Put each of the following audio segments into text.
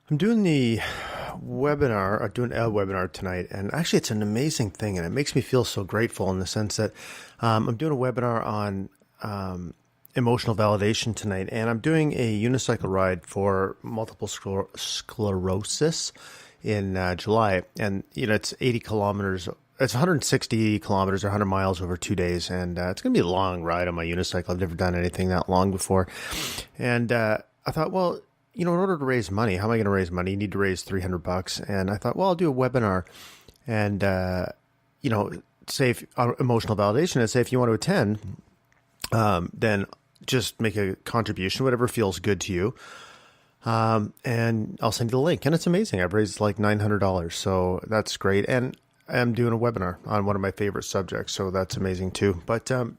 I'm doing the webinar, or doing a webinar tonight, and actually it's an amazing thing, and it makes me feel so grateful in the sense that I'm doing a webinar on emotional validation tonight, and I'm doing a unicycle ride for multiple sclerosis in July, and it's 80 kilometers. It's 160 kilometers or 100 miles over 2 days, and it's going to be a long ride on my unicycle. I've never done anything that long before, and I thought, well, in order to raise money, how am I going to raise money? You need to raise $300. And I thought, well, I'll do a webinar and, say emotional validation and say, if you want to attend, then just make a contribution, whatever feels good to you. And I'll send you the link. And it's amazing. I've raised like $900. So that's great. And I'm doing a webinar on one of my favorite subjects. So that's amazing too. But, and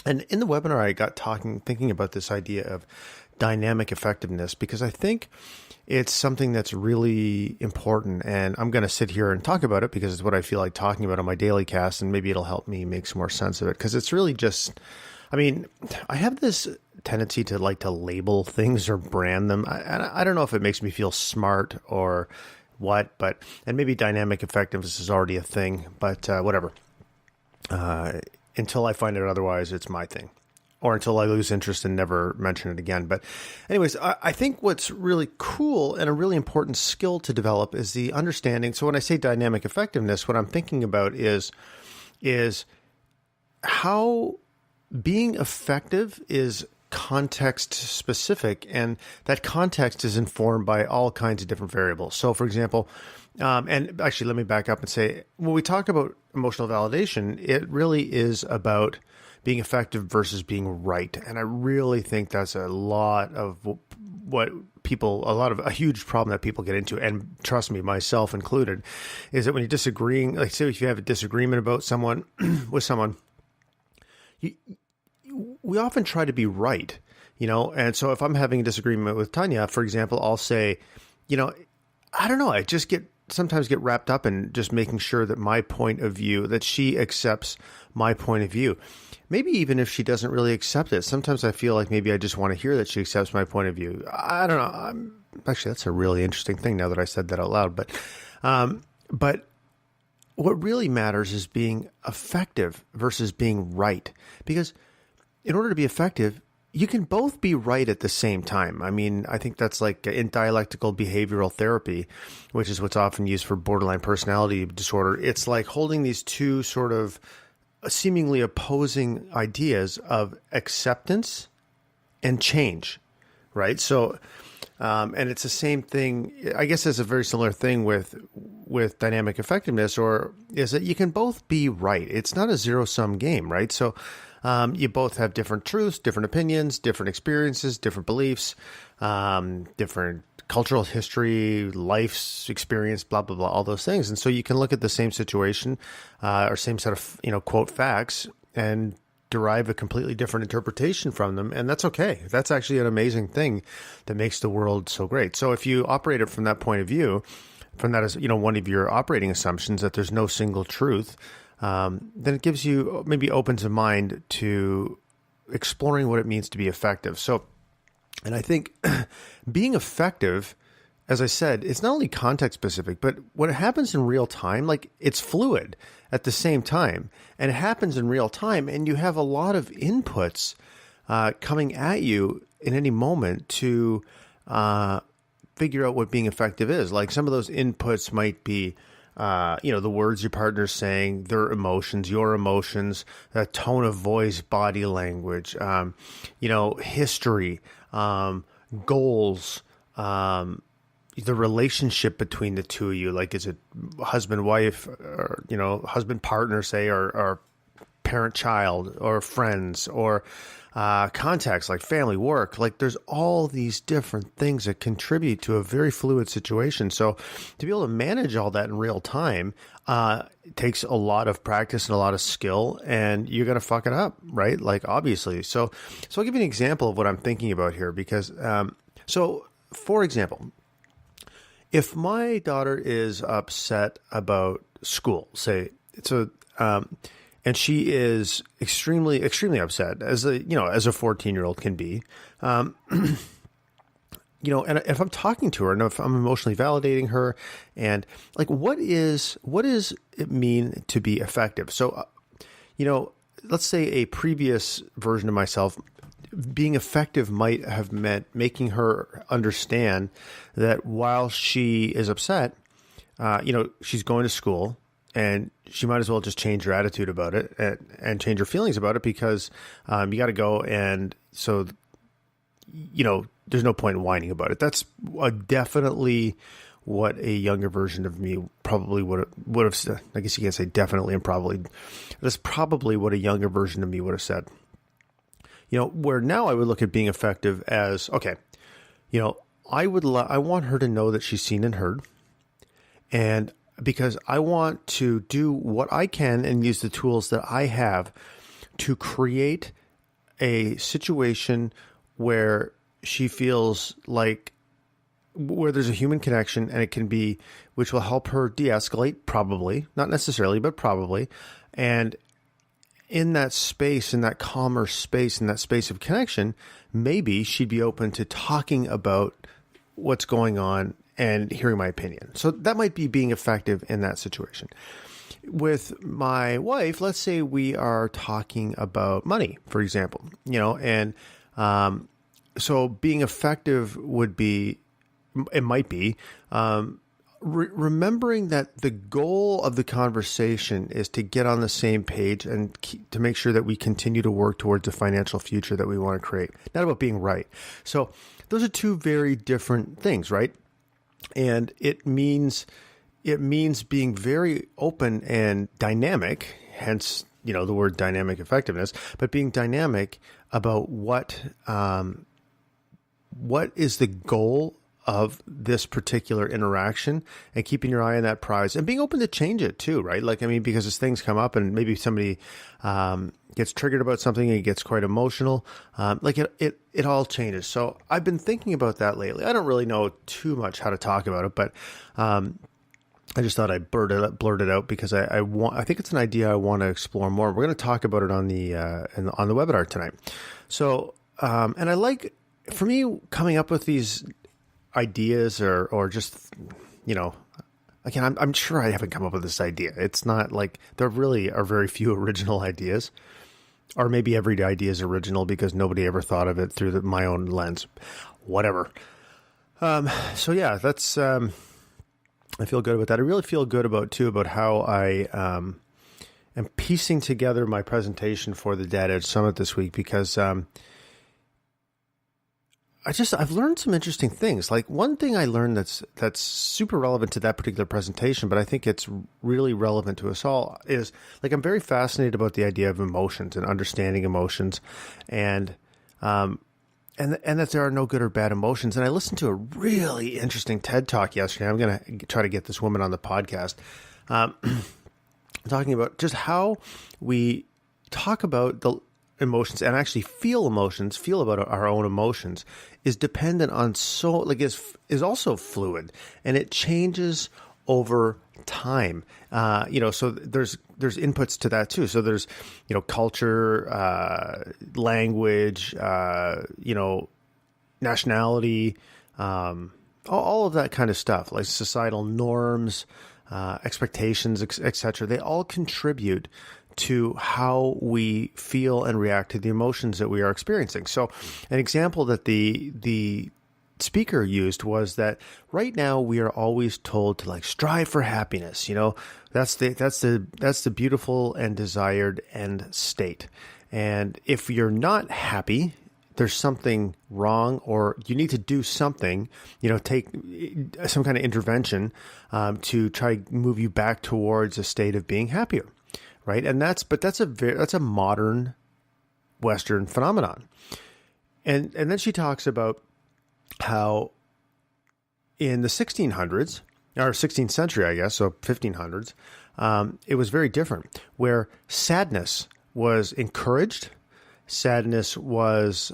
in the webinar, I got thinking about this idea of dynamic effectiveness, because I think it's something that's really important. And I'm going to sit here and talk about it because it's what I feel like talking about on my DailyCast, and maybe it'll help me make some more sense of it. Because it's really just, I have this tendency to like to label things or brand them. I don't know if it makes me feel smart or what, and maybe dynamic effectiveness is already a thing, but whatever. Until I find it otherwise, it's my thing. Or until I lose interest and never mention it again. But anyways, I think what's really cool and a really important skill to develop is the understanding. So when I say dynamic effectiveness, what I'm thinking about is how being effective is context specific, and that context is informed by all kinds of different variables. So for example, and actually let me back up and say, when we talk about emotional validation, it really is about being effective versus being right. And I really think that's a lot of a huge problem that people get into. And trust me, myself included, is that when you're disagreeing, like say if you have a disagreement about someone, with someone, we often try to be right, and so if I'm having a disagreement with Tanya, for example, I'll say, I don't know, I just sometimes get wrapped up in just making sure that my point of view, that she accepts my point of view. Maybe even if she doesn't really accept it, sometimes I feel like maybe I just want to hear that she accepts my point of view. I don't know. Actually, that's a really interesting thing now that I said that out loud. But what really matters is being effective versus being right. Because in order to be effective, you can both be right at the same time. I think that's like in dialectical behavioral therapy, which is what's often used for borderline personality disorder. It's like holding these two sort of seemingly opposing ideas of acceptance and change, right? So, and it's the same thing, I guess it's a very similar thing with dynamic effectiveness, or is that you can both be right. It's not a zero-sum game, right? So, you both have different truths, different opinions, different experiences, different beliefs, different cultural history, life's experience, blah, blah, blah, all those things. And so you can look at the same situation or same set of, quote, facts and derive a completely different interpretation from them. And that's okay. That's actually an amazing thing that makes the world so great. So if you operate it from that point of view, from that as, one of your operating assumptions that there's no single truth, then it gives you, maybe opens a mind to exploring what it means to be effective. So, and I think being effective, as I said, it's not only context specific, but what happens in real time, like it's fluid at the same time, and it happens in real time, and you have a lot of inputs coming at you in any moment to figure out what being effective is. Like some of those inputs might be the words your partner's saying, their emotions, your emotions, the tone of voice, body language, history, goals, the relationship between the two of you. Like, is it husband, wife, or, husband, partner, say, or parent, child, or friends, or contacts like family, work. Like there's all these different things that contribute to a very fluid situation. So to be able to manage all that in real time, it takes a lot of practice and a lot of skill, and you're going to fuck it up, right? Like obviously. So I'll give you an example of what I'm thinking about here, because, so for example, if my daughter is upset about school, say, and she is extremely, extremely upset, as a 14-year-old can be. and if I'm talking to her and if I'm emotionally validating her, and like, what does it mean to be effective? So, let's say a previous version of myself, being effective might have meant making her understand that while she is upset, she's going to school and she might as well just change her attitude about it and change her feelings about it, because you got to go. And so, there's no point in whining about it. That's definitely what a younger version of me probably would have said. I guess you can't say definitely and probably. That's probably what a younger version of me would have said. Where now I would look at being effective as, okay, I want her to know that she's seen and heard. And because I want to do what I can and use the tools that I have to create a situation where she feels like, where there's a human connection, and it can be, which will help her de-escalate, probably, not necessarily, but probably. And in that space, in that calmer space, in that space of connection, maybe she'd be open to talking about what's going on and hearing my opinion. So that might be being effective in that situation. With my wife, let's say we are talking about money, for example, and so being effective would be, it might be, remembering that the goal of the conversation is to get on the same page and to make sure that we continue to work towards the financial future that we want to create, not about being right. So those are two very different things, right? And it means being very open and dynamic, hence, the word dynamic effectiveness, but being dynamic about what is the goal of this particular interaction, and keeping your eye on that prize and being open to change it too, right? Because as things come up and maybe somebody gets triggered about something and it gets quite emotional, it all changes. So I've been thinking about that lately. I don't really know too much how to talk about it, but I just thought I'd blurt it out because I think it's an idea I want to explore more. We're going to talk about it on the on the webinar tonight. So and I like, for me, coming up with these ideas or just, again, I'm sure I haven't come up with this idea. It's not like there really are very few original ideas, or maybe every idea is original because nobody ever thought of it through my own lens, whatever. So yeah, that's, I feel good about that. I really feel good about how I, am piecing together my presentation for the Dad Edge Summit this week, because, I've learned some interesting things. Like, one thing I learned that's super relevant to that particular presentation, but I think it's really relevant to us all, is like, I'm very fascinated about the idea of emotions and understanding emotions, and that there are no good or bad emotions. And I listened to a really interesting TED Talk yesterday. I'm going to try to get this woman on the podcast, talking about just how we talk about the emotions and actually feel about our own emotions is dependent on is also fluid, and it changes over time. So there's inputs to that too. So there's, culture, language, nationality, all of that kind of stuff, like societal norms, expectations, etc. They all contribute to how we feel and react to the emotions that we are experiencing. So an example that the speaker used was that right now we are always told to strive for happiness. That's the beautiful and desired end state. And if you're not happy, there's something wrong, or you need to do something, take some kind of intervention to try to move you back towards a state of being happier. Right. And that's a modern Western phenomenon. And then she talks about how in the 1600s, or 16th century, I guess, so 1500s, it was very different, where sadness was encouraged. Sadness was,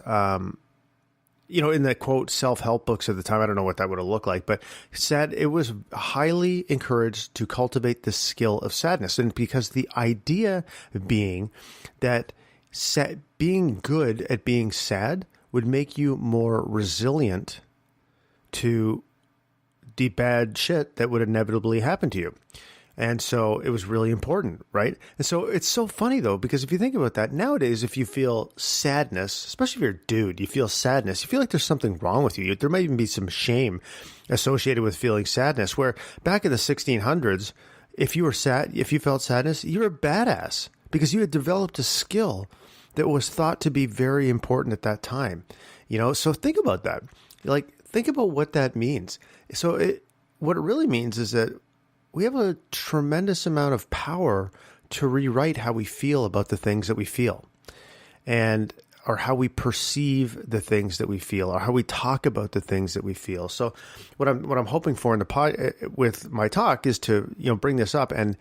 in the quote self-help books at the time, I don't know what that would have looked like, but it was highly encouraged to cultivate the skill of sadness. And because the idea being that being good at being sad would make you more resilient to the bad shit that would inevitably happen to you. And so it was really important, right? And so it's so funny, though, because if you think about that, nowadays, if you feel sadness, especially if you're a dude, you feel sadness, you feel like there's something wrong with you. There might even be some shame associated with feeling sadness, where back in the 1600s, if you were sad, if you felt sadness, you were a badass because you had developed a skill that was thought to be very important at that time. So think about that. Think about what that means. So what it really means is that we have a tremendous amount of power to rewrite how we feel about the things that we feel, or how we perceive the things that we feel, or how we talk about the things that we feel. So what I'm hoping for in the pod with my talk is to, bring this up and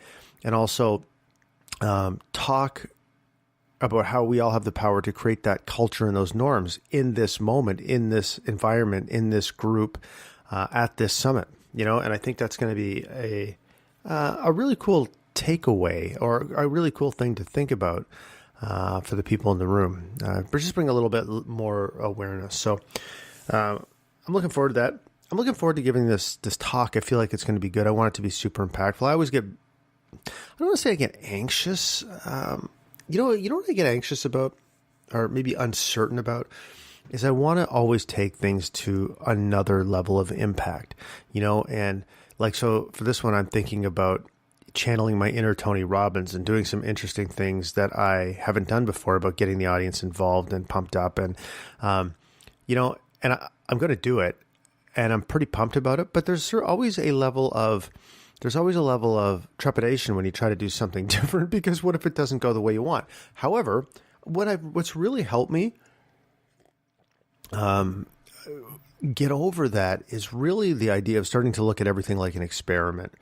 also talk about how we all have the power to create that culture and those norms in this moment, in this environment, in this group, at this summit, and I think that's going to be a really cool takeaway, or a really cool thing to think about for the people in the room. But just bring a little bit more awareness. So I'm looking forward to that. I'm looking forward to giving this talk. I feel like it's going to be good. I want it to be super impactful. I don't want to say I get anxious. You know what I get anxious about, or maybe uncertain about, is I want to always take things to another level of impact, and so for this one, I'm thinking about channeling my inner Tony Robbins and doing some interesting things that I haven't done before, about getting the audience involved and pumped up. And, I'm going to do it, and I'm pretty pumped about it, but there's always a level of trepidation when you try to do something different, because what if it doesn't go the way you want? However, what's really helped me get over that is really the idea of starting to look at everything like an experiment.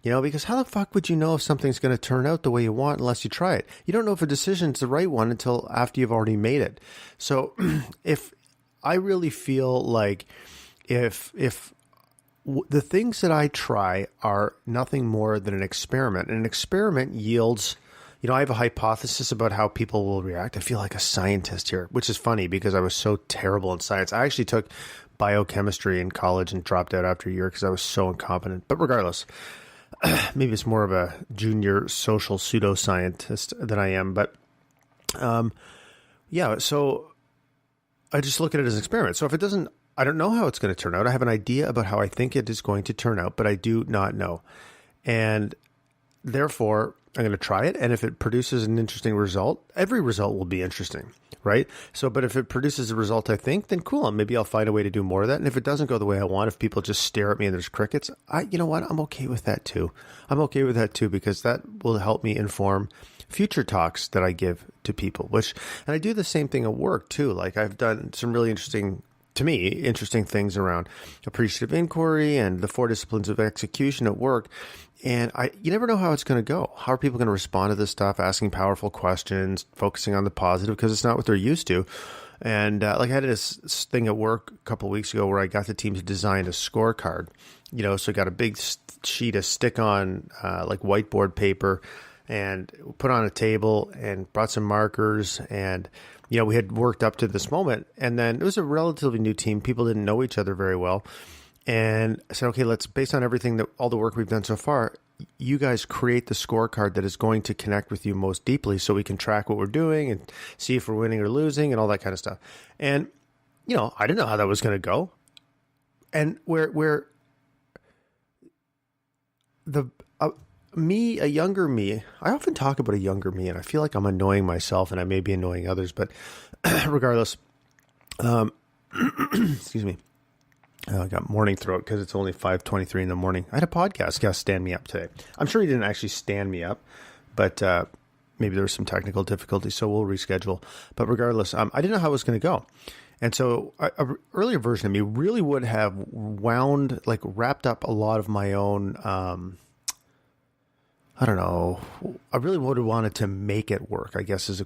Because how the fuck would you know if something's going to turn out the way you want unless you try it? You don't know if a decision's the right one until after you've already made it. So if I really feel like if the things that I try are nothing more than an experiment, and an experiment yields, I have a hypothesis about how people will react. I feel like a scientist here, which is funny because I was so terrible in science. I actually took biochemistry in college and dropped out after a year because I was so incompetent. But regardless, maybe it's more of a junior social pseudoscientist than I am. But so I just look at it as an experiment. So if it doesn't, I don't know how it's going to turn out. I have an idea about how I think it is going to turn out, but I do not know. And therefore, I'm going to try it. And if it produces an interesting result, every result will be interesting, right? So, but if it produces a result I think, then cool. Maybe I'll find a way to do more of that. And if it doesn't go the way I want, if people just stare at me and there's crickets, you know what? I'm okay with that too. I'm okay with that too, because that will help me inform future talks that I give to people, and I do the same thing at work too. Like I've done some really interesting things around appreciative inquiry and the 4 disciplines of execution at work. And you never know how it's going to go. How are people going to respond to this stuff, asking powerful questions, focusing on the positive, because it's not what they're used to. And I had this thing at work a couple of weeks ago where I got the team to design a scorecard, so I got a big sheet of stick-on whiteboard paper and put on a table and brought some markers, and we had worked up to this moment, and then it was a relatively new team. People didn't know each other very well. And I said, okay, based on everything all the work we've done so far, you guys create the scorecard that is going to connect with you most deeply so we can track what we're doing and see if we're winning or losing and all that kind of stuff. And, I didn't know how that was going to go. And where a younger me, I often talk about a younger me, and I feel like I'm annoying myself and I may be annoying others, but regardless, excuse me. I got morning throat because it's only 5:23 in the morning. I had a podcast guest stand me up today. I'm sure he didn't actually stand me up, but maybe there was some technical difficulty, so we'll reschedule. But regardless, I didn't know how it was going to go. And so an earlier version of me really would have wrapped up a lot of my own, I don't know. I really would have wanted to make it work, I guess is a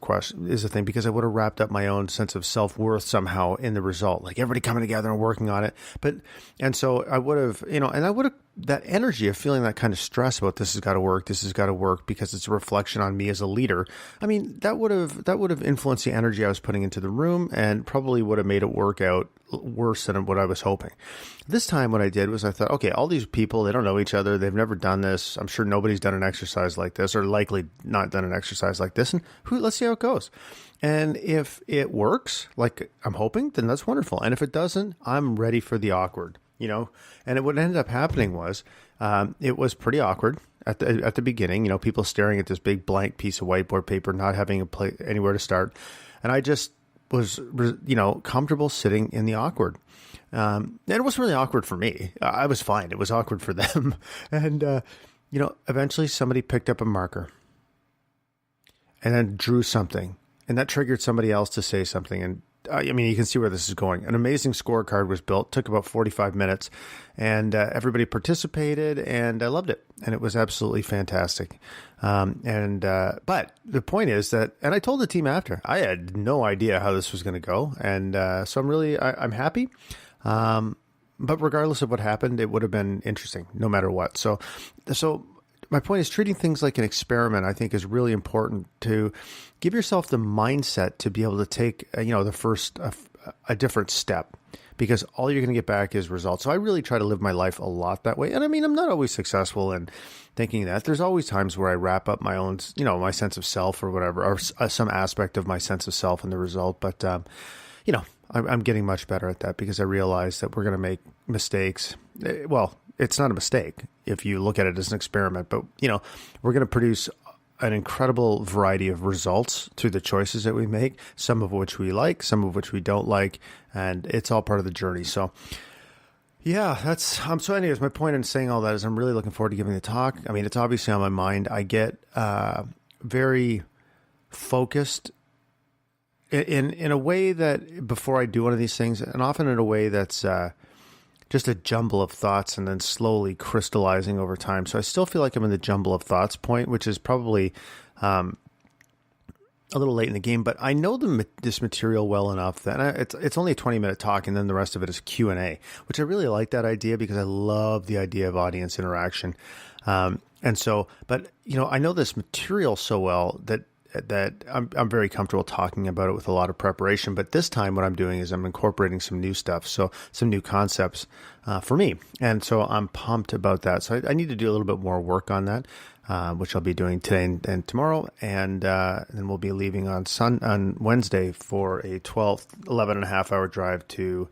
thing, because I would have wrapped up my own sense of self-worth somehow in the result, like everybody coming together and working on it. And so I would have, and I would have that energy of feeling that kind of stress about this has got to work because it's a reflection on me as a leader. I mean, that would have influenced the energy I was putting into the room and probably would have made it work out worse than what I was hoping. This time what I did was I thought, okay, all these people, they don't know each other. They've never done this. I'm sure nobody's done an exercise like this, or likely not done an exercise like this. And let's see how it goes. And if it works, like I'm hoping, then that's wonderful. And if it doesn't, I'm ready for the awkward. And what ended up happening was it was pretty awkward at the beginning. People staring at this big blank piece of whiteboard paper, not having anywhere to start, and I just was comfortable sitting in the awkward. And it wasn't really awkward for me. I was fine. It was awkward for them. And eventually somebody picked up a marker and then drew something, and that triggered somebody else to say something. And you can see where this is going. An amazing scorecard was built, took about 45 minutes, and everybody participated, and I loved it. And it was absolutely fantastic. But the point is that, and I told the team after, I had no idea how this was going to go. And so I'm happy. But regardless of what happened, it would have been interesting no matter what. So my point is, treating things like an experiment, I think, is really important to give yourself the mindset to be able to take, the first, a different step, because all you're going to get back is results. So I really try to live my life a lot that way. And I mean, I'm not always successful in thinking that. There's always times where I wrap up my own, my sense of self or whatever, or some aspect of my sense of self in the result. But, I'm getting much better at that because I realize that we're going to make mistakes. Well, it's not a mistake if you look at it as an experiment, but we're going to produce an incredible variety of results through the choices that we make, some of which we like, some of which we don't like, and it's all part of the journey. So yeah, so anyways, my point in saying all that is I'm really looking forward to giving the talk. I mean, it's obviously on my mind. I get very focused in a way that before I do one of these things, and often in a way that's just a jumble of thoughts and then slowly crystallizing over time. So I still feel like I'm in the jumble of thoughts point, which is probably a little late in the game, but I know this material well enough that it's only a 20-minute talk, and then the rest of it is Q&A, which I really like that idea because I love the idea of audience interaction. But I know this material so well that I'm very comfortable talking about it with a lot of preparation. But this time what I'm doing is I'm incorporating some new stuff, so some new concepts for me. And so I'm pumped about that. So I need to do a little bit more work on that, which I'll be doing today and tomorrow. And then we'll be leaving on Wednesday for a 11 and a half hour drive to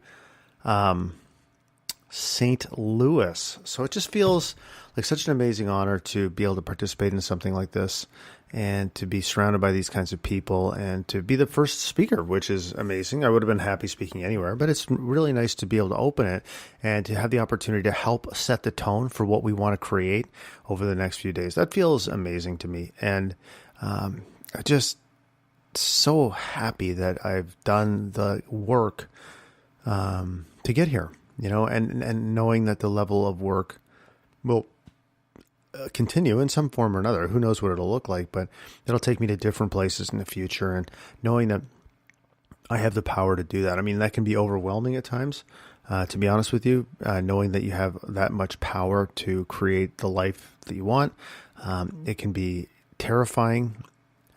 St. Louis. So it just feels like such an amazing honor to be able to participate in something like this, and to be surrounded by these kinds of people, and to be the first speaker, which is amazing. I would have been happy speaking anywhere, but it's really nice to be able to open it and to have the opportunity to help set the tone for what we want to create over the next few days. That feels amazing to me. And I'm just so happy that I've done the work to get here, and knowing that the level of work will continue in some form or another. Who knows what it'll look like, but it'll take me to different places in the future. And knowing that I have the power to do that. I mean, that can be overwhelming at times, to be honest with you, knowing that you have that much power to create the life that you want. It can be terrifying.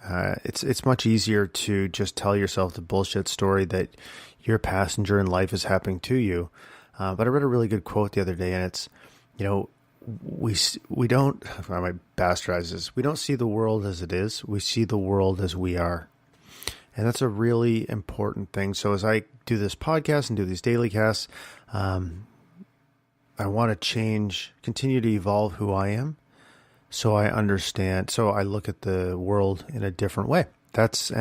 It's much easier to just tell yourself the bullshit story that your passenger in life is happening to you. But I read a really good quote the other day, and it's, we don't, if I might bastardize this, we don't see the world as it is. We see the world as we are. And that's a really important thing. So as I do this podcast and do these daily casts, I want to continue to evolve who I am. So I understand. So I look at the world in a different way. That's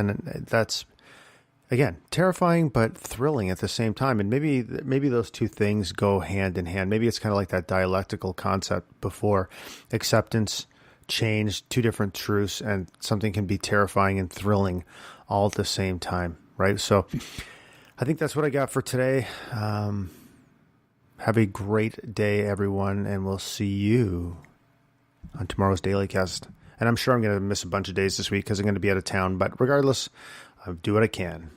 again, terrifying, but thrilling at the same time. And maybe those two things go hand in hand. Maybe it's kind of like that dialectical concept before: acceptance, change, two different truths, and something can be terrifying and thrilling all at the same time, right? So I think that's what I got for today. Have a great day, everyone, and we'll see you on tomorrow's DailyCast. And I'm sure I'm going to miss a bunch of days this week because I'm going to be out of town, but regardless, I'll do what I can.